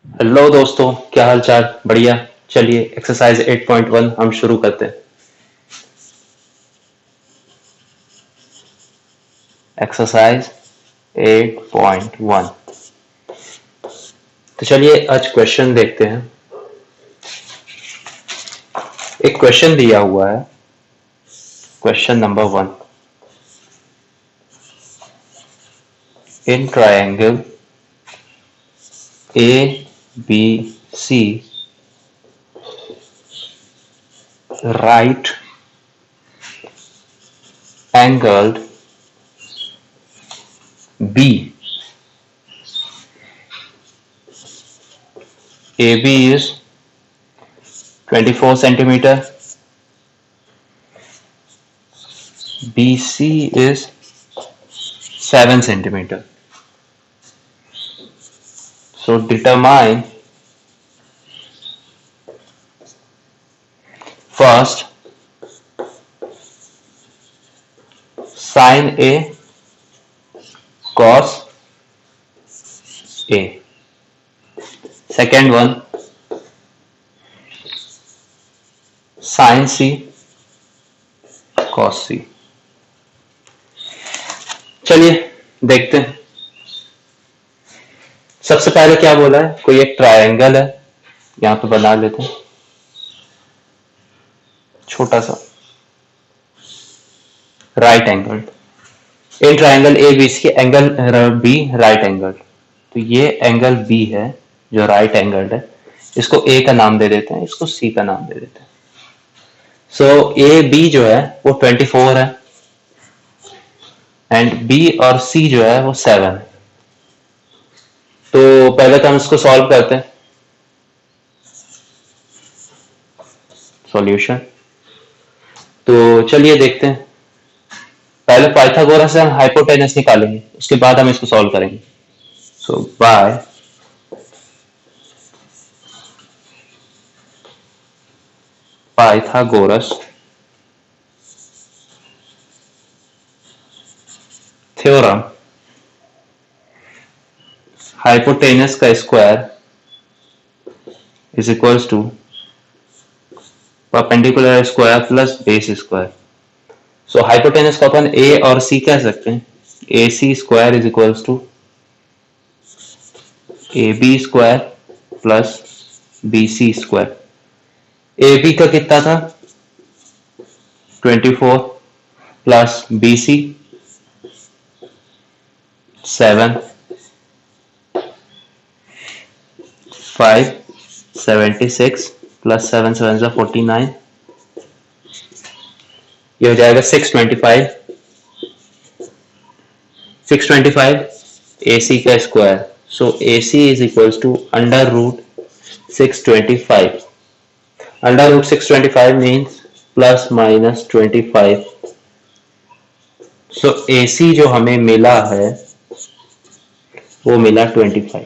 Hello दोस्तों, क्या हाल चाल? बढ़िया। चलिए एक्सरसाइज 8.1 हम शुरू करते हैं। एक्सरसाइज 8.1। तो चलिए आज क्वेश्चन देखते हैं। एक क्वेश्चन दिया हुआ है। Question number 1। In triangle A B C right angled B AB is 24 centimeter, BC is 7 centimeter. So determine first sin A cos A. Second one sin C cos C. चलिए देखते हैं। सबसे पहले क्या बोला है? कोई एक ट्रायंगल है, यहां पे बना लेते हैं छोटा सा right angle. In triangle A B C angle B right angle. तो ये एंगल बी है जो राइट एंगल है। इसको ए का नाम दे देते हैं, इसको सी का नाम दे देते हैं। सो ए बी जो है वो 24 है एंड बी और सी जो है वो 7 है। तो पहले तो हम इसको सॉल्व करते हैं। सॉल्यूशन तो चलिए देखते हैं। पहले पाइथागोरस से हम हाइपोटेनस निकालेंगे, उसके बाद हम इसको सॉल्व करेंगे। So by Pythagoras theorem, hypotenuse का square is equals to perpendicular square plus base square. So hypotenuse को अपन ए और सी कह सकते हैं। A C square is equals to A B square plus B C square. A B का कितना था? 24 प्लस बी सी 7, 576 प्लस 7 7 49। ये हो जाएगा 625। 625 ए सी का square. So A C is equals to under root 625। Under root 625 means plus minus 25। So A C जो हमें मिला है वो मिला 25।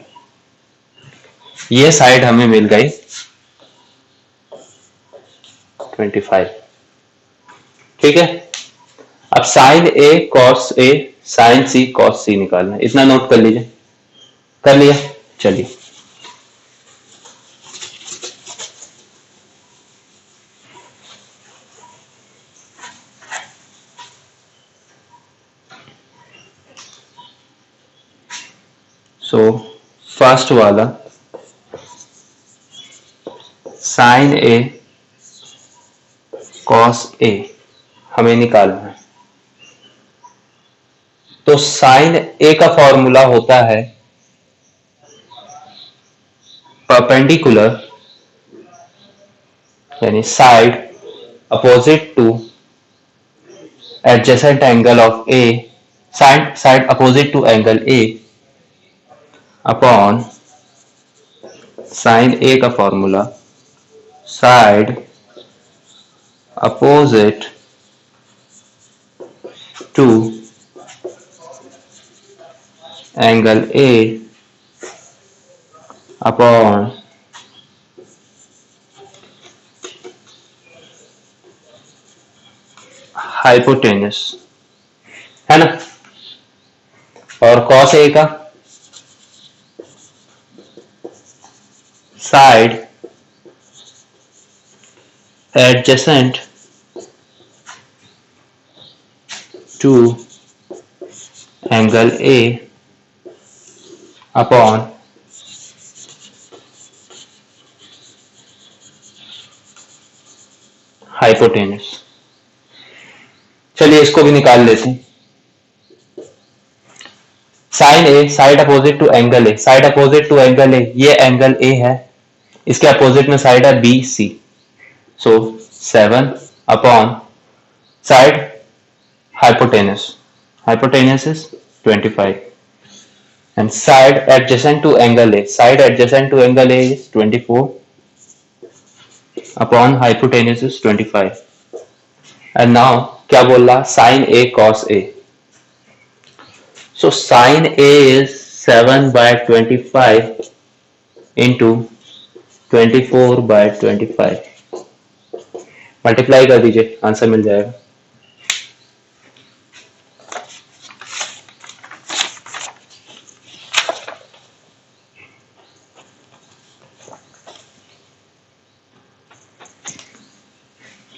ये साइड हमें मिल गई 25। ठीक है। अब sign A cos A sign C cos सी निकालना है। इतना नोट कर लीजिए। कर लिया? चलिए सो फर्स्ट वाला साइन ए कॉस ए हमें निकालना है। तो साइन ए का फॉर्मूला होता है परपेंडिकुलर यानी side opposite to adjacent angle of A, side opposite to angle A upon sine A का formula side opposite to angle A upon hypotenuse, है ना। और कॉस ए का side adjacent to angle A upon hypotenuse। चलिए इसको भी निकाल लेते हैं। Sine A side opposite to angle A, side opposite to angle A, ये एंगल ए है, इसके अपोजिट में साइड है B C. So 7 upon side hypotenuse, hypotenuse is 25, and side adjacent to angle A, side adjacent to angle A is 24 upon hypotenuse is 25। and now क्या बोल रहा, sin A cos A। so sin A is 7/25 into 24/25, multiply कर दीजिए, answer मिल जाएगा।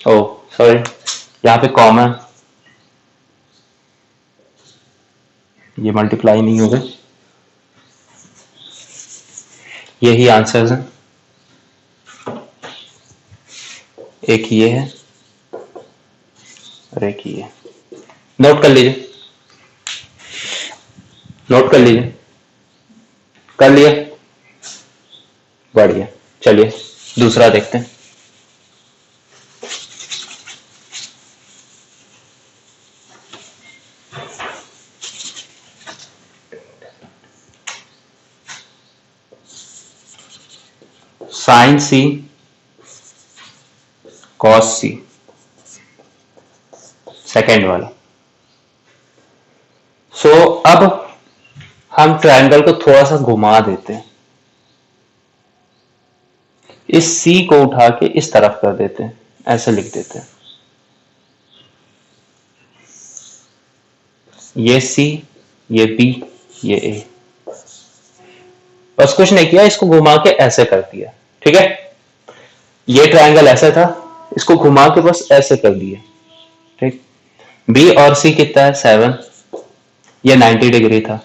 ओ sorry, यहाँ पे common, ये multiply नहीं होगा, यही आंसर है। एक ये है और एक ये। नोट कर लीजिए, नोट कर लीजिए, कर लिया, बढ़िया। चलिए दूसरा देखते हैं। साइन सी कॉस सी, सेकेंड वाला। सो अब हम ट्रायंगल को थोड़ा सा घुमा देते हैं, इस सी को उठा के इस तरफ कर देते हैं, ऐसे लिख देते हैं, ये सी, ये बी, ये ए। बस कुछ नहीं किया, इसको घुमा के ऐसे कर दिया, ठीक है। ये ट्रायंगल ऐसा था, इसको घुमा के बस ऐसे कर दिया, ठीक। बी और सी कितना है 7, ये 90 डिग्री था।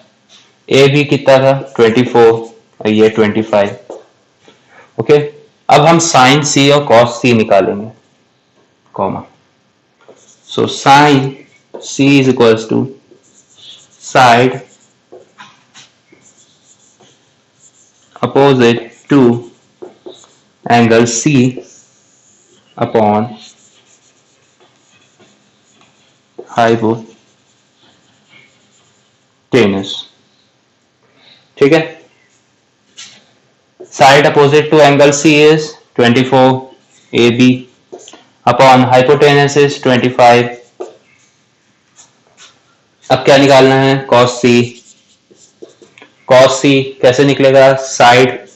ए भी कितना था 24 और ये 25। ओके, अब हम साइन सी और कॉस सी निकालेंगे, comma. So sine C is equals to side opposite to angle C upon hypotenuse, ठीक है। Side opposite to angle C is 24 AB upon hypotenuse is 25। अब क्या निकालना है, cos C। cos C कैसे निकलेगा, side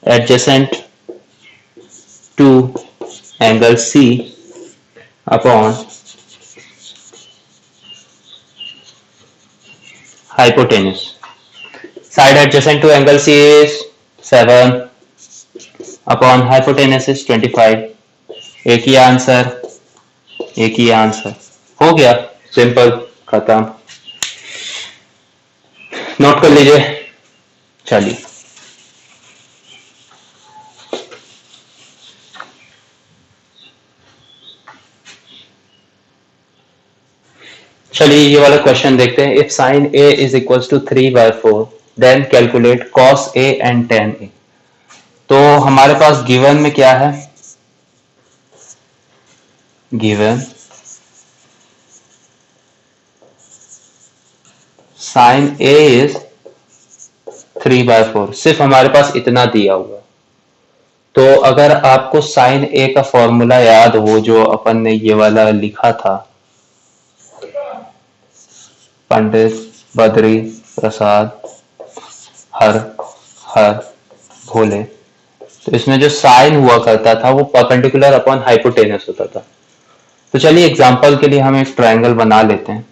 adjacent to angle C upon hypotenuse. Side adjacent to angle C is 7 upon hypotenuse is 25। एक ही answer, एक ही answer, हो गया, सिंपल, खत्म। नोट कर लीजिए। चलिए ये वाला क्वेश्चन देखते हैं। If sine A is equals to 3/4 then calculate cos A and tan A. तो हमारे पास गिवन में क्या है, गिवन साइन ए इज 3/4, सिर्फ हमारे पास इतना दिया हुआ। तो अगर आपको साइन ए का फॉर्मूला याद हो जो अपन ने ये वाला लिखा था, पंडित बद्री प्रसाद हर हर भोले, तो इसमें जो साइन हुआ करता था वो परपेंडिकुलर अपॉन हाइपोटेनस होता था। तो चलिए एग्जांपल के लिए हम एक ट्रायंगल बना लेते हैं,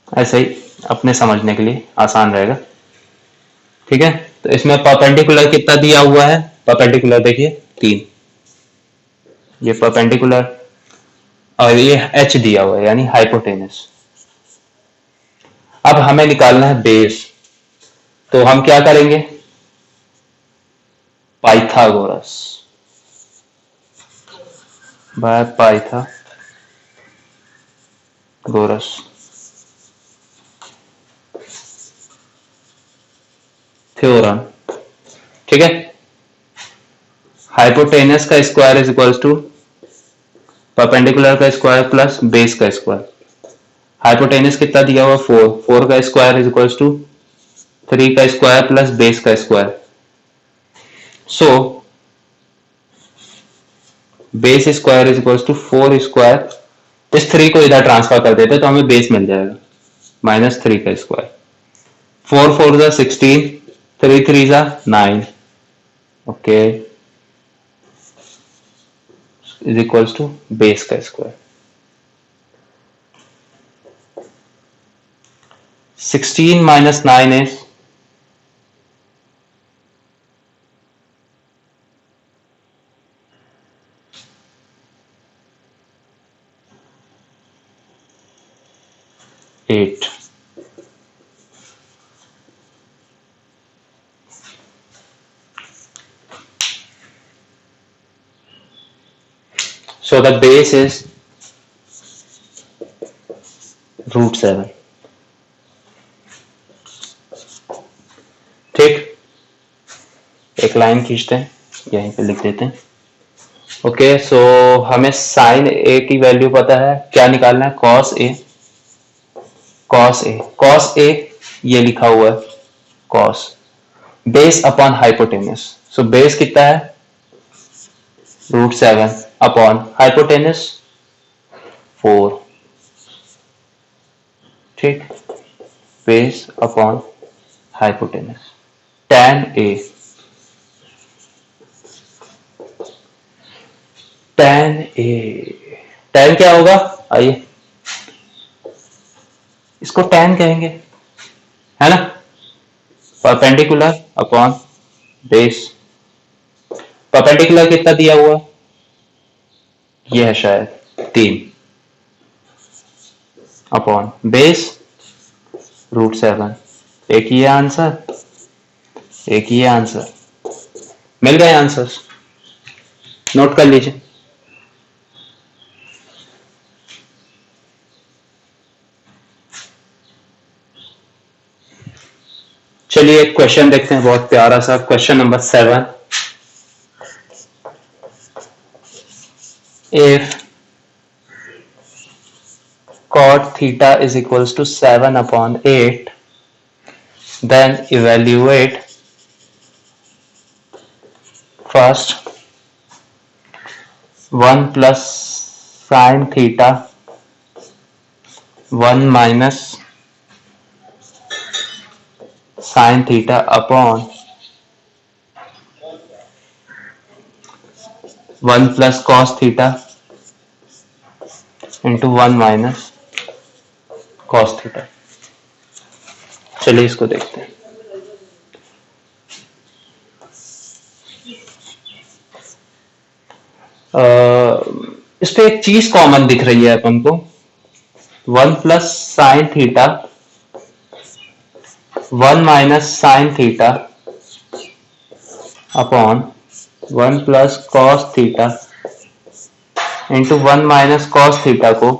ऐसे ही अपने समझने के लिए आसान रहेगा। ठीक है, तो इसमें परपेंडिकुलर कितना दिया हुआ है? परपेंडिकुलर देखिए 3, ये परपेंडिकुलर, और ये h दिया हुआ है यानी हाइपोटेनस। अब हमें निकालना है बेस, तो हम क्या करेंगे? Pythagoras, bye Pythagoras. थ्योरम, ठीक है। हाइपोटेनस का square is equals to perpendicular का स्क्वायर प्लस बेस का स्क्वायर। हाइपोटेनस कितना दिया हुआ? 4, 4 का स्क्वायर इज इक्वल्स टू 3 का स्क्वायर प्लस बेस का square. So base square is equals to 4 square, इस 3 को इधर ट्रांसफर कर देते तो हमें बेस मिल जाएगा, माइनस 3 का स्क्वायर। 4 4 जा 16, 3 3 जा 9, okay, is equals to base का square. 16 minus 9 is 8. So the base is root 7. ठीक, एक लाइन खींचते हैं, यहीं पे लिख देते हैं। ओके, सो हमें साइन ए की वैल्यू पता है, क्या निकालना है? Cos A, cos A, cos A ये लिखा हुआ है cos, base upon hypotenuse. So base कितना है? रूट 7 अपॉन हाइपोटेनस 4, ठीक, base upon hypotenuse. tan A, tan A, tan क्या होगा? आइए इसको tan कहेंगे, है ना? Perpendicular upon base. परपेंडिकुलर कितना दिया हुआ? ये है शायद 3 अपॉन बेस रूट 7। एक ही आंसर, एक ही आंसर, मिल गए आंसर्स, नोट कर लीजिए। चलिए एक क्वेश्चन देखते हैं, बहुत प्यारा सा question number 7। If cot theta is equals to 7 upon 8, then evaluate first 1 plus sin theta 1 minus sin theta upon 1 plus cos theta into 1 minus cos theta. चलिए इसको देखते हैं। इस पे एक चीज कॉमन दिख रही है अपन को, 1 plus sine theta 1 minus sine theta upon 1 plus cos theta into 1 minus cos theta को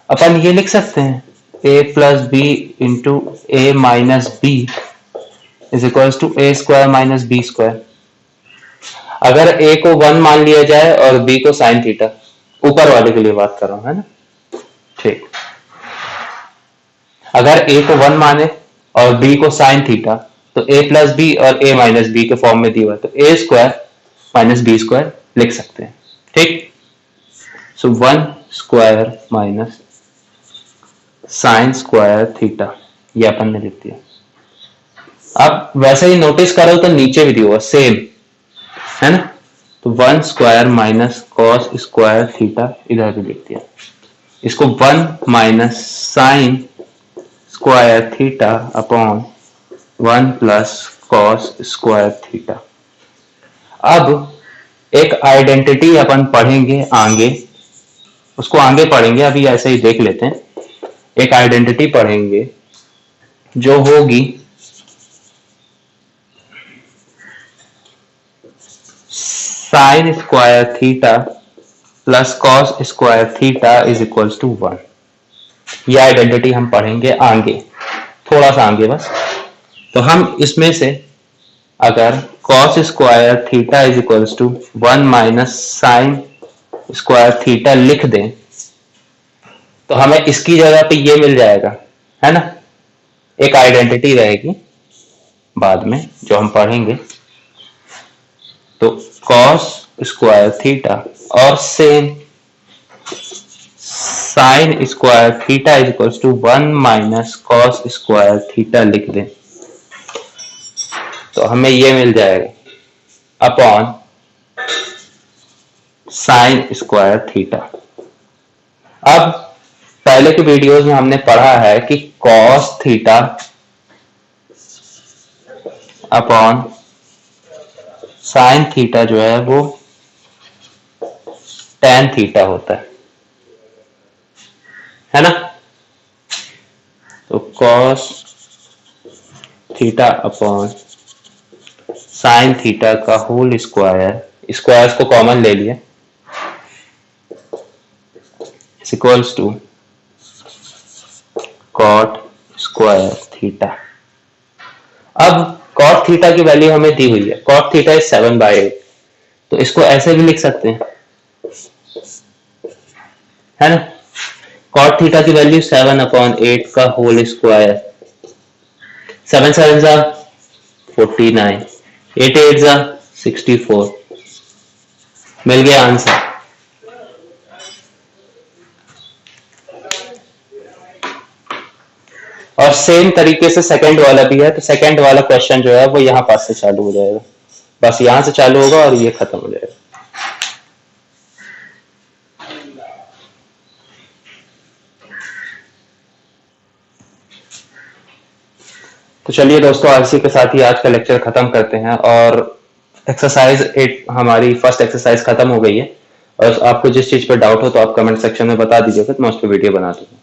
अपन ये लिख सकते हैं a plus B into A minus B is equals to A square minus B square. अगर a को 1 मान लिया जाए और b को साइन थीटा, ऊपर वाले के लिए बात कर रहा हूं, है ना? ठीक, अगर a को 1 माने और b को साइन थीटा तो a प्लस बी और a माइनस बी के फॉर्म में दिया हुआ, तो a square minus B square लिख सकते हैं। ठीक, so 1 square minus sine square theta, ये अपन ने लिख दिया। अब वैसे ही नोटिस करो तो नीचे भी दिया हुआ सेम, है ना? तो 1 square minus cos square theta इधर भी लिख दिया। इसको 1 minus sine square theta upon 1 plus cos square theta. अब एक आइडेंटिटी अपन पढ़ेंगे आगे, उसको आगे पढ़ेंगे, अभी ऐसे ही देख लेते हैं। एक आइडेंटिटी पढ़ेंगे जो होगी sine square theta plus cos square theta is equals to 1। ये आइडेंटिटी हम पढ़ेंगे आगे, थोड़ा सा आगे बस। तो हम इसमें से अगर cos square theta is equals to 1 minus sine square theta लिख दें तो हमें इसकी जगह पे ये मिल जाएगा, है ना। एक आइडेंटिटी रहेगी बाद में जो हम पढ़ेंगे। तो कॉस स्क्वायर थीटा और same sine square theta is equals to 1 minus cos square theta लिख दें तो हमें ये मिल जाएगा अपॉन साइन स्क्वायर थीटा। अब पहले के वीडियोस में हमने पढ़ा है कि cos theta upon sine theta जो है वो tan थीटा होता है ना। तो cos theta upon sine theta का होल स्क्वायर, स्क्वायर्स को कॉमन ले लिया, equals to cot square theta. अब कॉट थीटा की वैल्यू हमें दी हुई है, कॉट थीटा इज 7/8, तो इसको ऐसे भी लिख सकते हैं, है ना। कॉट थीटा की वैल्यू 7/8 का होल स्क्वायर, 7 7 जा 49, 8 8 जा 64, मिल गया आंसर। और सेम तरीके से सेकंड वाला भी है, तो सेकंड वाला क्वेश्चन जो है वो यहां पास से चालू हो जाएगा, बस यहां से चालू होगा और ये खत्म हो जाएगा। तो चलिए दोस्तों, इसी के साथ ही आज का लेक्चर खत्म करते हैं। और एक्सरसाइज 8 हमारी फर्स्ट एक्सरसाइज खत्म हो गई है। और आपको जिस चीज पे डाउट हो तो आप कमेंट सेक्शन में बता दीजिएगा, तो मैं उस पर वीडियो बना दूंगा।